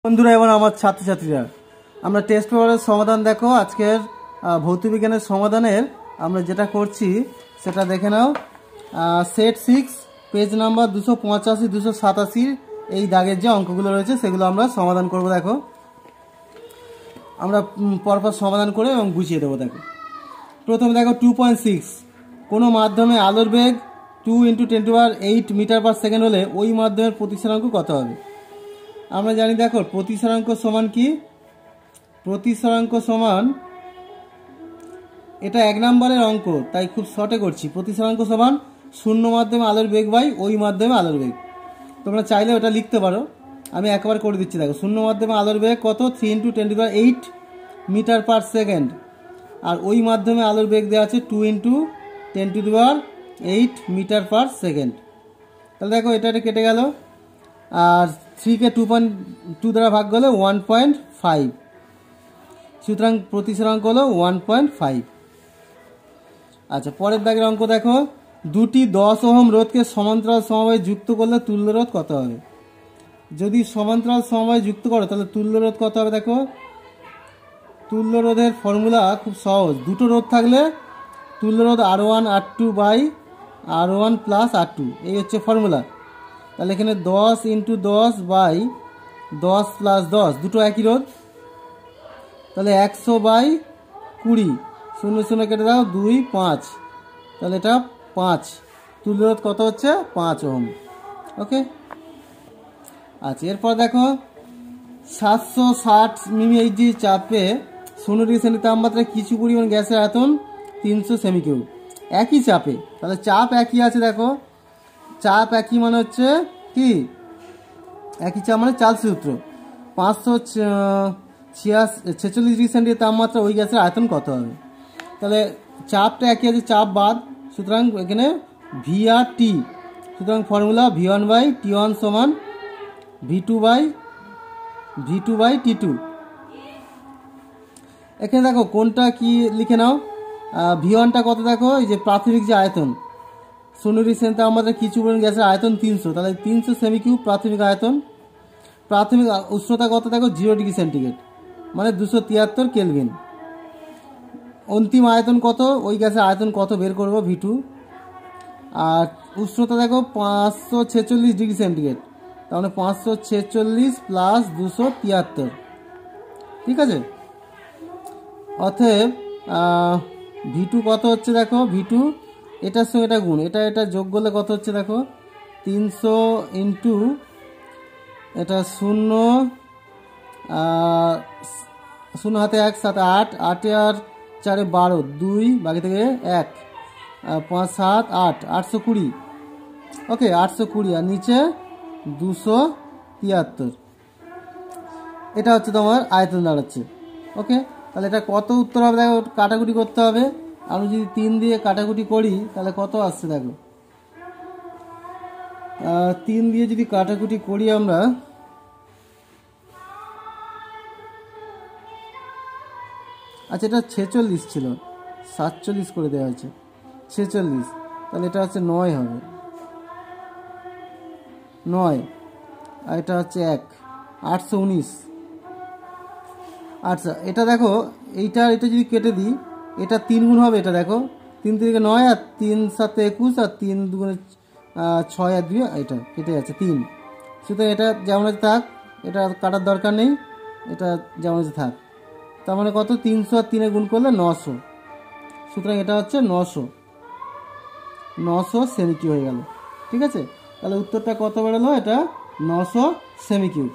বন্ধুরা এবং আমার ছাত্রছাত্রীরা, আমরা টেস্ট পেপারের সমাধান দেখো। আজকের ভৌত বিজ্ঞানের সমাধানের আমরা যেটা করছি সেটা দেখে নাও। সেট 6 পেজ নাম্বার 285 287 এই দাগের যে অঙ্কগুলো রয়েছে সেগুলো আমরা সমাধান করব। দেখো আমরা পরপর সমাধান করে এবং বুঝিয়ে দেবো। দেখো প্রথমে দেখো 2.6, কোনো মাধ্যমে আলোর বেগ 2 × 10⁸ মিটার পার সেকেন্ড হলে ওই মাধ্যমের প্রতিসরাঙ্ক কত হবে? আমরা জানি দেখো প্রতিসরাঙ্ক সমান কি? প্রতিসরাঙ্ক সমান, এটা 1 নম্বরের অঙ্ক তাই খুব শর্টে করছি। প্রতিসরাঙ্ক সমান শূন্য মাধ্যমে আলোর বেগ বাই ওই মাধ্যমে আলোর বেগ। তোমরা চাইলে ওটা লিখতে পারো, আমি একবার করে দিচ্ছি। দেখো শূন্য মাধ্যমে আলোর বেগ কত? 3 × 10⁸ মিটার পার সেকেন্ড, আর ওই মাধ্যমে আলোর বেগ দেওয়া আছে 2 × 10⁸ মিটার পার সেকেন্ড। তাহলে দেখো এটা কেটে গেল, আর 3কে 2.2 দ্বারা ভাগ করলে 1.5, সুতরাং প্রতিসরাঙ্ক হলো 1.5। আচ্ছা, পরের দাগের অঙ্ক দেখো, দুটি 10 ওহম রোধকে সমান্তরাল সমবায়ে যুক্ত করলে তুল্য রোধ কত হবে? যদি সমান্তরাল সমবায়ে যুক্ত করো তাহলে তুল্য রোধ কত হবে? দেখো তুল্য রোধের ফর্মুলা খুব সহজ। দুটো রোধ থাকলে তুল্য রোধ R1 R2 by R1 plus R2, এই হচ্ছে ফর্মুলা। তাহলে এখানে 10 × 10 বাই 10 প্লাস 10 দুটো একই রোধ, তাহলে 100 বাই 20, 0 0 কেটে দাও, 2 5, তাহলে এটা 5। তুল্য রোধ কত হচ্ছে? 5 ওহম। ওকে, আচ্ছা এরপর দেখো 760 মিমি চাপে 0°C তাপমাত্রায় কিছু পরিমাণ গ্যাসের আয়তন 300 সেমি কিউব। একই চাপে, তাহলে চাপ একই আছে। দেখো চাপ একই মানে হচ্ছে কি? একই চাপ মানে চার্লস সূত্র। 546°C তাপমাত্রা ওই গ্যাসের আয়তন কত হবে? তাহলে চাপটা একই আছে, চাপ বাদ, সুতরাং এখানে ভি আর টি, সুতরাং ফর্মুলা V1/T1 সমান V2/T2। এখানে দেখো কোনটা কি লিখে নাও। V1টা কত? দেখো এই যে প্রাথমিক যে আয়তন 0°C তাপমাত্রা কিছু পরিমাণ গ্যাসের আয়তন 300, তাহলে 300 সেমি কিউব প্রাথমিক আয়তন। প্রাথমিক উষ্ণতা কত? দেখো 0°C মানে 273 কেলভিন। অন্তিম আয়তন কত? ওই গ্যাসের আয়তন কত বের করবো, V2। আর উষ্ণতা দেখো 546°C, তার মানে 546 প্লাস 273, ঠিক আছে। অতএব V2 কত হচ্ছে? দেখো V2 এটার সঙ্গে এটা গুণ, এটা যোগ করলে কত হচ্ছে? দেখো 300 ইন্টু এটা 0 0 হাতে 1 7 8, 8 আর 4 12, 2 বাকি থেকে 1, 5 7 8, 820। ওকে 820, আর নিচে 273, এটা হচ্ছে তোমার আয়তন দাঁড়াচ্ছে। ওকে, তাহলে এটা কত উত্তর হবে? দেখো কাটাকুটি করতে হবে। আমি যদি 3 দিয়ে কাটাকুটি করি তাহলে কত আসছে? দেখো 3 দিয়ে যদি কাটাকুটি করি আমরা, আচ্ছা এটা 46 ছিল, 47 করে দেওয়া হয়েছে, 46, তাহলে এটা হচ্ছে 9 হবে, 9, আর এটা হচ্ছে 1, 819। আচ্ছা এটা দেখো এটা যদি কেটে দিই, এটা 3 গুণ হবে। এটা দেখো 3 3 9, আর 3 7 21, আর 3 2 6, আর 2 এটা কেটে যাচ্ছে 3, সুতরাং এটা যেমন আছে থাক, এটা কাটার দরকার নেই, এটা যেমন আছে থাক। তার মানে কত? 300 আর 3 গুণ করলে 900, সুতরাং এটা হচ্ছে 900 সেমি কিউব হয়ে গেল, ঠিক আছে। তাহলে উত্তরটা কত বেরোলো? এটা 900 সেমি কিউব।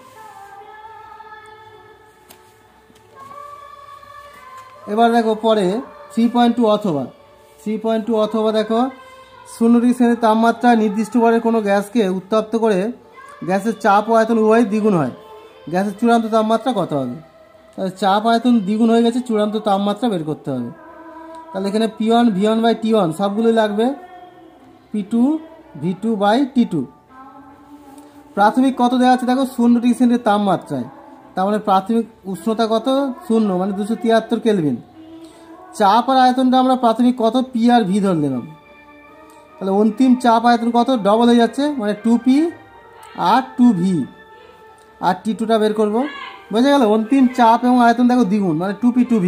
এবার দেখো পরে 3.2 অথবা দেখো 0°C তাপমাত্রা নির্দিষ্ট বারের কোনো গ্যাসকে উত্তপ্ত করে গ্যাসের চাপ ও আয়তন উভয় দ্বিগুণ হয়, গ্যাসের চূড়ান্ত তাপমাত্রা কত হবে? তাহলে চাপ আয়তন দ্বিগুণ হয়ে গেছে, চূড়ান্ত তাপমাত্রা বের করতে হবে। তাহলে এখানে P1 V1/T1 সবগুলোই লাগবে, P2 V2/T2। প্রাথমিক কত দেওয়া আছে? দেখো 0°C তাপমাত্রায়, তার মানে প্রাথমিক উষ্ণতা কত? 0 মানে 273 কেলভিন। চাপ আর আয়তনটা আমরা প্রাথমিক কত? P আর V ধরে নিলাম, তাহলে অন্তিম চাপ আয়তন কত? ডবল হয়ে যাচ্ছে, মানে 2P আর 2V। আর T2টা বের করবো। বোঝা গেল? অন্তিম চাপ এবং আয়তন দেখো দ্বিগুণ, মানে 2P2V।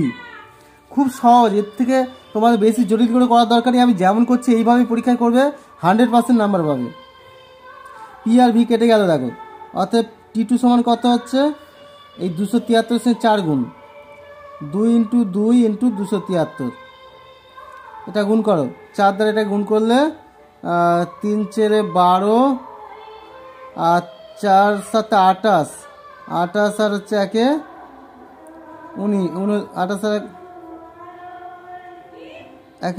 খুব সহজ, এর থেকে তোমাদের বেশি জটিল করে করার দরকার নেই। আমি যেমন করছি এইভাবেই পরীক্ষায় করবে, 100% নাম্বার পাবে। পি আর ভি কেটে গেল দেখো, অতএব T2 সমান কত হচ্ছে, এই 273 4 গুণ 2 × 2 × 273, এটা গুণ করো 4 দ্বারা, এটা গুণ করলে 3 × 4 = 12 আর 4 × 7 = 28, 28 আর হচ্ছে 1 × 28 আর 1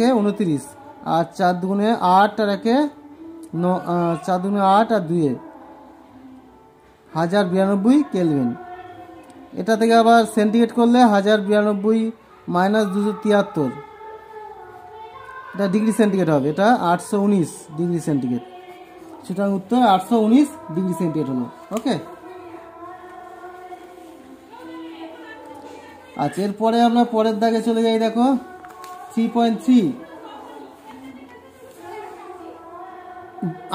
× 29 আর 4 × 2 = 8 আর 1 × 9, 4 × 2 = 8 আর 2 = 1092 কেলভিন। এটা থেকে আবার সেন্টিগ্রেড করলে 1092 - 273, এটা ডিগ্রি সেন্টিগ্রেড হবে, এটা 819 ডিগ্রি সেন্টিগ্রেড। সুতরাং উত্তর 819 ডিগ্রি সেন্টিগ্রেড হলো। ওকে, আচ্ছা এরপরে আমরা পরের দাগে চলে যাই। দেখো 3.3,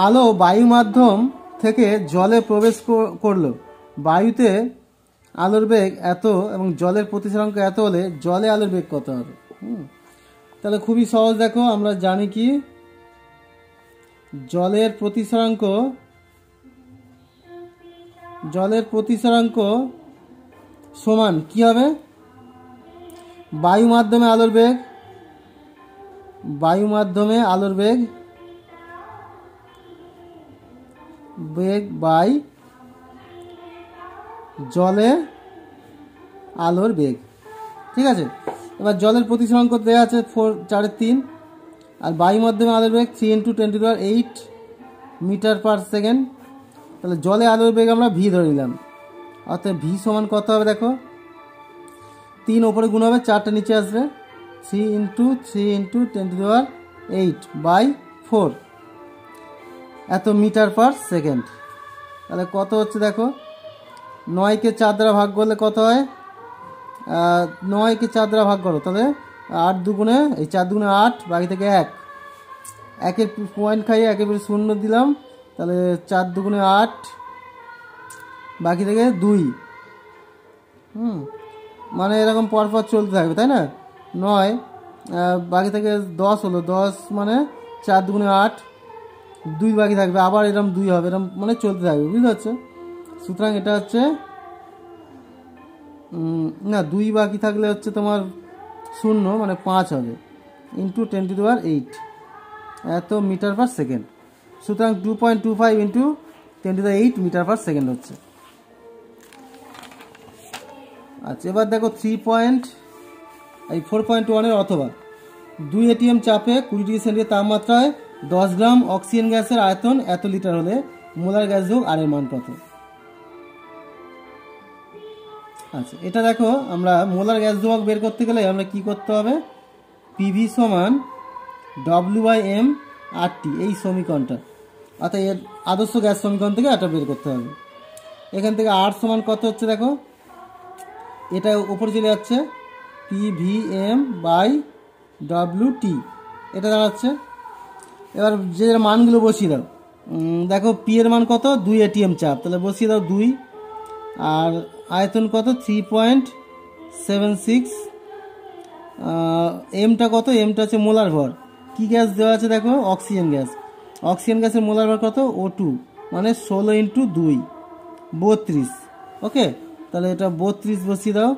আলো বায়ু মাধ্যম থেকে জলে প্রবেশ করলো। বায়ুতে আলোর বেগ এত এবং জলের প্রতিসরাঙ্ক এত হলে জলে আলোর বেগ কত হবে? তাহলে খুবই সহজ। দেখো আমরা জানি কি, জলের প্রতিসরাঙ্ক সমান কি হবে? বায়ু মাধ্যমে আলোর বেগ বাই জলে আলোর বেগ। ঠিক আছে, এবার জলের প্রতিসরাঙ্ক দেওয়া আছে 4/3 আর বায়ু মাধ্যমে আলোর বেগ 3 × 10⁸ মিটার/সেকেন্ড। তাহলে জলে আলোর বেগ আমরা ভি ধরে নিলাম, অর্থাৎ ভি সমান কত হবে? দেখো 3 ওপরে গুণ হবে, 4টা নিচে আসবে, 3 × 10⁸ এত মিটার/সেকেন্ড। তাহলে কত হচ্ছে দেখো, 9কে 4 দ্বারা ভাগ করলে কত হয়? 9কে 4 দ্বারা ভাগ করো, তাহলে 8 দুগুণে, এই 4 দুগুণে 8, বাকি থেকে 1, একের পয়েন্ট খাইয়ে একেবারে 0 দিলাম, তাহলে 4 দুগুণে 8, বাকি থেকে 2। মানে এরকম পরপর চলতে থাকবে, তাই না? 9 বাকি থেকে 10 হলো, 10 মানে 4 দুগুণে 8, 2 বাকি থাকবে, আবার এরকম 2 হবে, এরকম মানে চলতে থাকবে, বুঝতে পারছো? সুতরাং এটা হচ্ছে না, 2 বাকি থাকলে হচ্ছে তোমার 0, মানে 5 হবে, × 10⁸ এত মিটার/সেকেন্ড। সুতরাং 2.25 × 10⁸ মিটার/সেকেন্ড হচ্ছে। আচ্ছা এবার দেখো 4.1 অথবা 2 ATM চাপে 20 ডিগ্রি সেন্টিগ্রেড তাপমাত্রায় 10 গ্রাম অক্সিজেন গ্যাসের আয়তন এত লিটার হলে মোলার গ্যাস যোগ আর এর মান কত? আচ্ছা এটা দেখো, আমরা মোলার গ্যাস যোগ বের করতে গেলে আমরা কি করতে হবে? PV সমান W/m/RT, এই সমীকরণটা, অর্থাৎ এর আদর্শ গ্যাস সমীকরণ থেকে এটা বের করতে হবে। এখান থেকে R সমান কত হচ্ছে দেখো, এটা উপরে চলে যাচ্ছে, PVm/WT, এটা দাঁড়াচ্ছে। এবার যে মানগুলো বসিয়ে দাও, দেখো পি এর মান কত? 2 ATM চাপ, তাহলে বসিয়ে দাও 2, আর আয়তন কত? 3.76, এমটা কত? এমটা হচ্ছে মোলার ভর। কি গ্যাস দেওয়া আছে দেখো? Oxygen gas. অক্সিজেন গ্যাসের মোলার ভর কত? O2, মানে 16 × 2 32। ওকে, তাহলে এটা 32 বসিয়ে দাও।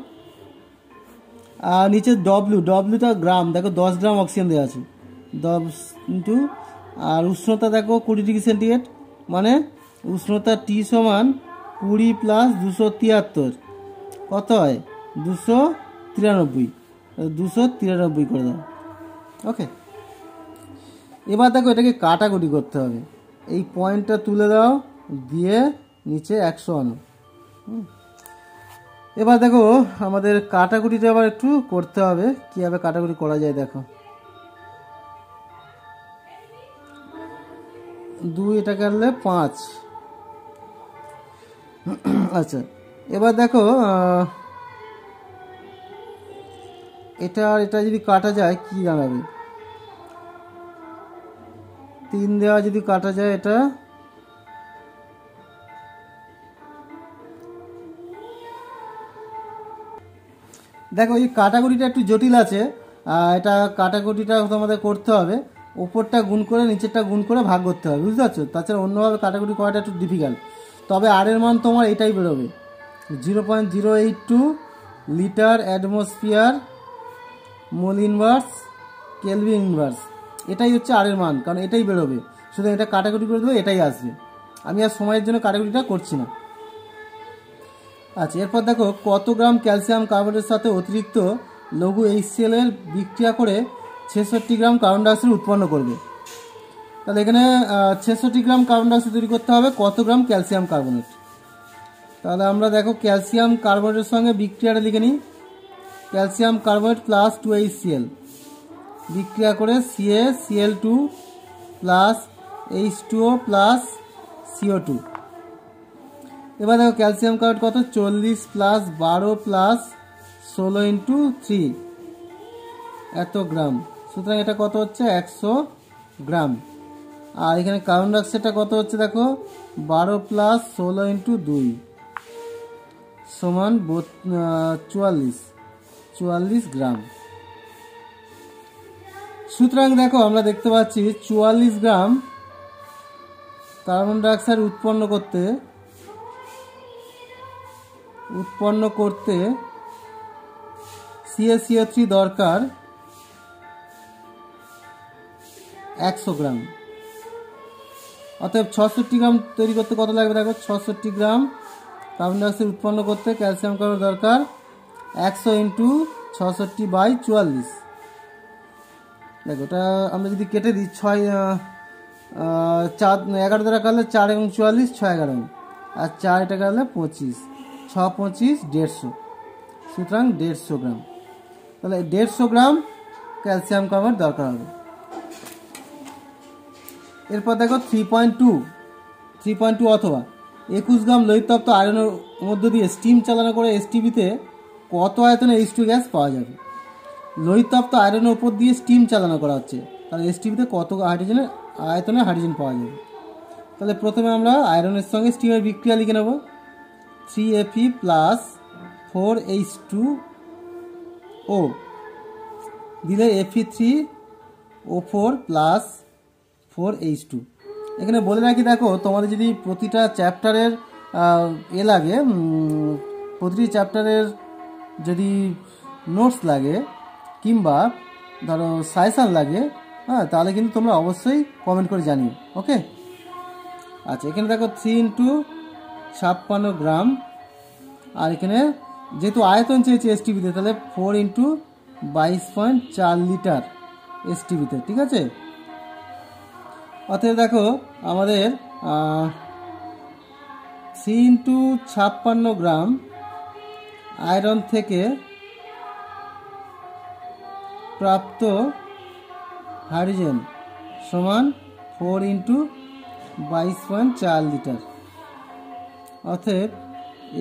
আর নিচে ডব্লিউটা গ্রাম, দেখো 10 গ্রাম অক্সিজেন দেওয়া আছে, 10 × আর উষ্ণতা দেখো 20 ডিগ্রি সেন্টিগ্রেড, মানে উষ্ণতা T সমান 20 + 273 কত হয়? 293, 293 করে দাও। ওকে, এবার দেখো এটাকে কাটাকুটি করতে হবে, এই পয়েন্টটা তুলে দাও, দিয়ে নিচে 100 আনো। এবার দেখো আমাদের কাটাকুটিটা আবার একটু করতে হবে, কীভাবে কাটাকুটি করা যায় দেখো। 2 এটা কাটলে 5। আচ্ছা এবার দেখো এটা আর এটা যদি কাটা যায় কি দাঁড়াবে? 3 দেওয়া যদি কাটা যায়, এটা দেখো এই কাটাকুটিটা একটু জটিল আছে, এটা কাটাকুটিটা তোমাদের করতে হবে, উপরটা গুণ করে নিচেরটা গুণ করে ভাগ করতে হবে, বুঝতে পারছো? তাছাড়া অন্যভাবে কাটাকুটি করাটা একটু ডিফিকাল্ট। তবে আর এর মান তোমার এটাই বেরোবে, 0.082 litre atmosphere mole inverse kelvin inverse, এটাই হচ্ছে আর এর মান, কারণ এটাই বেরোবে। শুধু এটা কাটাকুটি করে দেবে, এটাই আসবে। আমি আর সময়ের জন্য কাটাকুটিটা করছি না। আচ্ছা, এরপর দেখো কত গ্রাম ক্যালসিয়াম কার্বনেটের সাথে অতিরিক্ত লঘু HCl এর বিক্রিয়া করে 66 গ্রাম কার্বন ডাইঅক্সাইড উৎপন্ন করবে। তাহলে এখানে 66 গ্রাম কার্বন ডাইঅক্সাইড তৈরি করতে হবে কত গ্রাম ক্যালসিয়াম কার্বনেট। তাহলে আমরা দেখো ক্যালসিয়াম কার্বনেটের সঙ্গে বিক্রিয়াটা লিখে নিই। ক্যালসিয়াম কার্বনেট প্লাস 2HCl বিক্রিয়া করে CaCl2 plus H2O plus CO2। এবার দেখো ক্যালসিয়াম কার্বনেট কত, 40 প্লাস 12 প্লাস 16 ইন্টু 3 এত গ্রাম, সুতরাং এটা কত হচ্ছে 100 গ্রাম। আর এখানে কার্বন ডাইঅক্সাইডটা কত হচ্ছে দেখো, 12 প্লাস 16 ইন্টু 2 সমান 44 গ্রাম। সুতরাং দেখো আমরা দেখতে পাচ্ছি 44 গ্রাম কার্বন ডাইঅক্সাইড উৎপন্ন করতে CaCO3 দরকার 100 গ্রাম। অতএব 66 গ্রাম তৈরি করতে কত লাগবে দেখো, 66 গ্রাম কার্বন ডাইঅক্সাইড উৎপন্ন করতে ক্যালসিয়াম কার্বনেট দরকার 100 ইন্টু 66/44। দেখো ওটা আমরা যদি কেটে দিই, 11 দ্বারা কাটলে 4 এবং 44 6 11, আর 4 এটা কাটলে 25, 6 25 150, সুতরাং 150 গ্রাম। তাহলে 150 গ্রাম ক্যালসিয়াম কার্বনেট দরকার হবে। এরপর দেখো 3.2 অথবা 21 গ্রাম লোহিতপ্ত আয়রনের মধ্য দিয়ে স্টিম চালনা করে STP-তে কত আয়তনে H2 গ্যাস পাওয়া যাবে। লোহিতপ্ত আয়রনের উপর দিয়ে স্টিম চালনা করা হচ্ছে, তাহলে STP-তে কত আয়তনে হাইড্রোজেন পাওয়া যাবে। তাহলে প্রথমে আমরা আয়রনের সঙ্গে স্টিমের বিক্রিয়া লিখে নেব। 3Fe প্লাস 4H2O দিলে Fe3O4 প্লাস 4H2। এখানে বলে রাখি দেখো, তোমাদের যদি প্রতিটা চ্যাপ্টারের লাগে, প্রতিটি চ্যাপ্টারের যদি নোটস লাগে কিংবা ধরো সাজেশান লাগে, হ্যাঁ, তাহলে কিন্তু তোমরা অবশ্যই কমেন্ট করে জানিও, ওকে। আচ্ছা, এখানে দেখো 3 ইন্টু 56 গ্রাম, আর এখানে যেহেতু আয়তন চেয়েছে STP-তে, তাহলে 4 ইন্টু 22.4 লিটার STP-তে, ঠিক আছে। অতএব দেখো আমাদের 3 ইন্টু 56 গ্রাম আয়রন থেকে প্রাপ্ত হাইড্রোজেন সমান 4 ইন্টু 22.4 লিটার। অতএব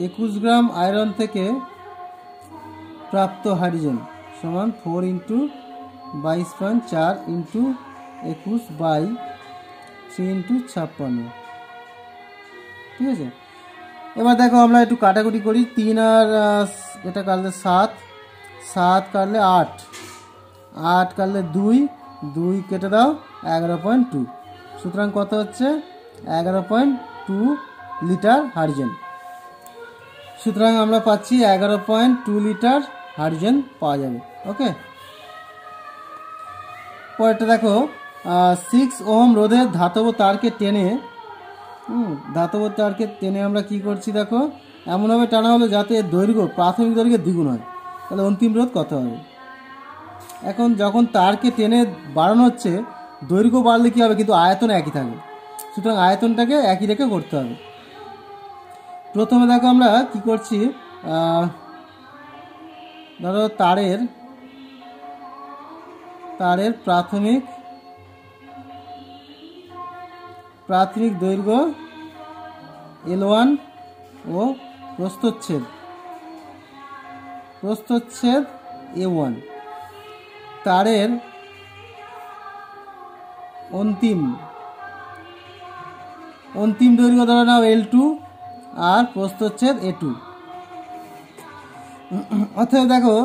21 গ্রাম আয়রন থেকে প্রাপ্ত হাইড্রোজেন সমান 4 ইন্টু 22.4 ইন্টু 21/3 ইন্টু 56, ঠিক আছে। এবার দেখো আমরা একটু কাটাকুটি করি। 3 আর এটা কাটলে 7, 7 কাটলে 8, 8 কাটলে 2 কেটে দাও 11.2, সুতরাং কত হচ্ছে 11.2 লিটার হাইড্রোজেন। সুতরাং আমরা পাচ্ছি 11.2 লিটার হাইড্রোজেন পাওয়া যাবে, ওকে। পরেরটা দেখো 6 ওহম রোধের ধাতব তারকে টেনে আমরা কি করছি দেখো, এমনভাবে টানা হলো যাতে দৈর্ঘ্য প্রাথমিক দৈর্ঘ্যের দ্বিগুণ হয়। তাহলে অন্তিম রোধ কত হবে? এখন যখন তারকে টেনে বাড়ানো হচ্ছে, দৈর্ঘ্য বাড়লে কী হবে, কিন্তু আয়তন একই থাকবে, সুতরাং আয়তনটাকে একই রেখে করতে হবে। প্রথমে দেখো আমরা কি করছি, ধরো তারের প্রাথমিক দৈর্ঘ্য L1 ও প্রস্থচ্ছেদ A1, তারের অন্তিম দৈর্ঘ্য ধরে নাও L2 আর প্রস্থচ্ছেদ A2। অর্থাৎ দেখো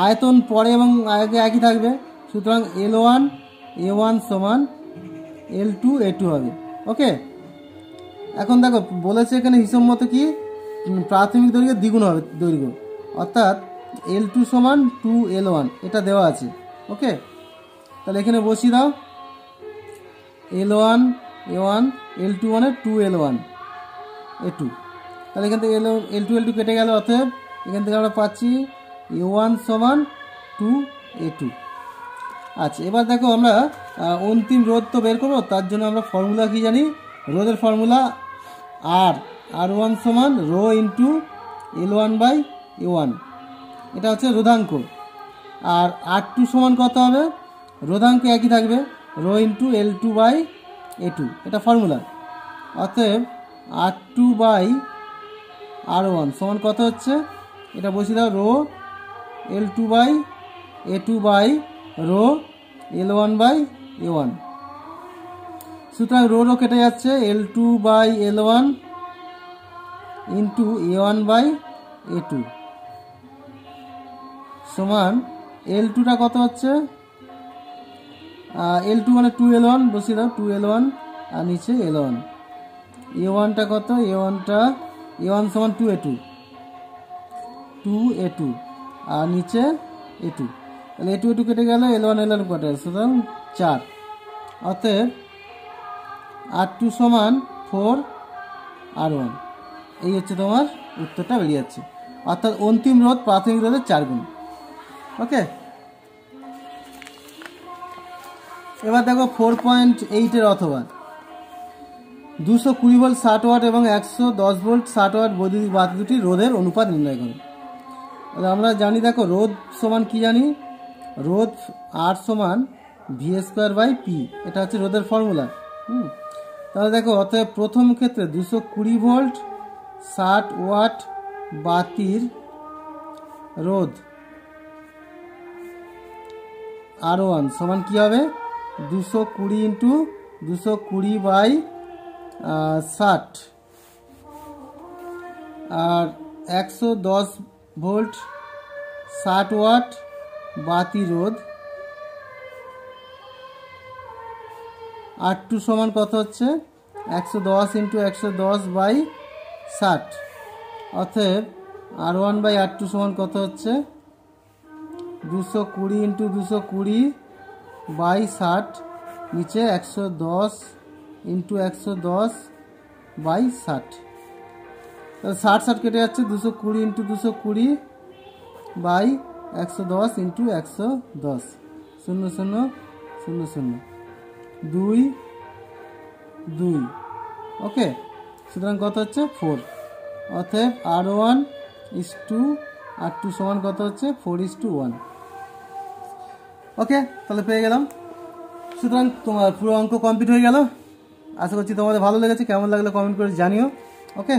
আয়তন পরে এবং আগে একই থাকবে, সুতরাং L1 A1 সমান L2 A2 হবে। ওকে, এখন দেখো বলেছে এখানে হিসাব মতো কি প্রাথমিক দৈর্ঘ্যের দ্বিগুণ হবে দৈর্ঘ্য, অর্থাৎ L2 সমান 2L1 এটা দেওয়া আছে। ওকে, তাহলে এখানে বসিয়ে দাও L1 A1 L2 মানে 2L1 A2, তাহলে এখান থেকে L2 L2 কেটে গেল, অতএব এখান থেকে আমরা পাচ্ছি A1 সমান 2A2। আচ্ছা, এবার দেখো আমরা অন্তিম রোধ তো বের করবো, তার জন্য আমরা ফর্মুলা কি জানি, রোধের ফর্মুলা R1 সমান রো ইন্টু L1/A1, এটা হচ্ছে রোধাঙ্ক। আর R2 সমান কত হবে, রোধাঙ্ক একই থাকবে, রো ইন্টু L2/A2, এটা ফর্মুলা। অতএব R2/R1 সমান কত হচ্ছে, এটা বসিয়ে দাও rho L2/A2 by rho L1/A1, সুতরাং রো কেটে যাচ্ছে, L2/L1 ইন্টু A1/A2 সমান L2টা কত হচ্ছে, L2 মানে 2L1 বসিয়ে দাও, 2L1 আর নিচে L1, A1টা কত, A1 সমান 2A2 আর নিচে A2, তাহলে A2 কেটে গেল, L1 কটে, সুতরাং 4। অতএব R2 সমান 4R1, এই হচ্ছে তোমার উত্তরটা বেরিয়ে যাচ্ছে, অর্থাৎ অন্তিম রোধ প্রাথমিক রোধের 4 গুণ। ওকে, এবার দেখো 4.8 অথবা 220 ভোল্ট 60 ওয়াট এবং 110 ভোল্ট 60 ওয়াট বৈদ্যুতিক বাতি দুটি রোধের অনুপাত নির্ণয় করো। তাহলে আমরা জানি, দেখো রোধ সমান কি জানি, রোধ R সমান V²/P, এটা হচ্ছে রোধের ফর্মুলা। তাহলে দেখো অতএব প্রথম ক্ষেত্রে 220 ভোল্ট 60 ওয়াট বাতির রোধ R1 সমান কি হবে, 220 ইন্টু 220/60, আর 110 ভোল্ট 60 ওয়াট বাতি রোধ R2 সমান কত হচ্ছে, 110 ইন্টু 110/60, অতএব R1/R2 সমান কত হচ্ছে, 220 ইন্টু 220/60 নিচে 110 ইন্টু 110/60, তাহলে 60 কেটে যাচ্ছে, 220 ইন্টু 220/110 ইন্টু 110, 0 0 0 0 2 2। ওকে, সুতরাং কত হচ্ছে 4, অতএব R1:R2 সমান কত হচ্ছে 4:1। ওকে, তাহলে পেয়ে গেলাম। সুতরাং তোমার পুরো অঙ্ক কমপ্লিট হয়ে গেল। আশা করছি তোমাদের ভালো লেগেছে, কেমন লাগলো কমেন্ট করে জানিও। ওকে।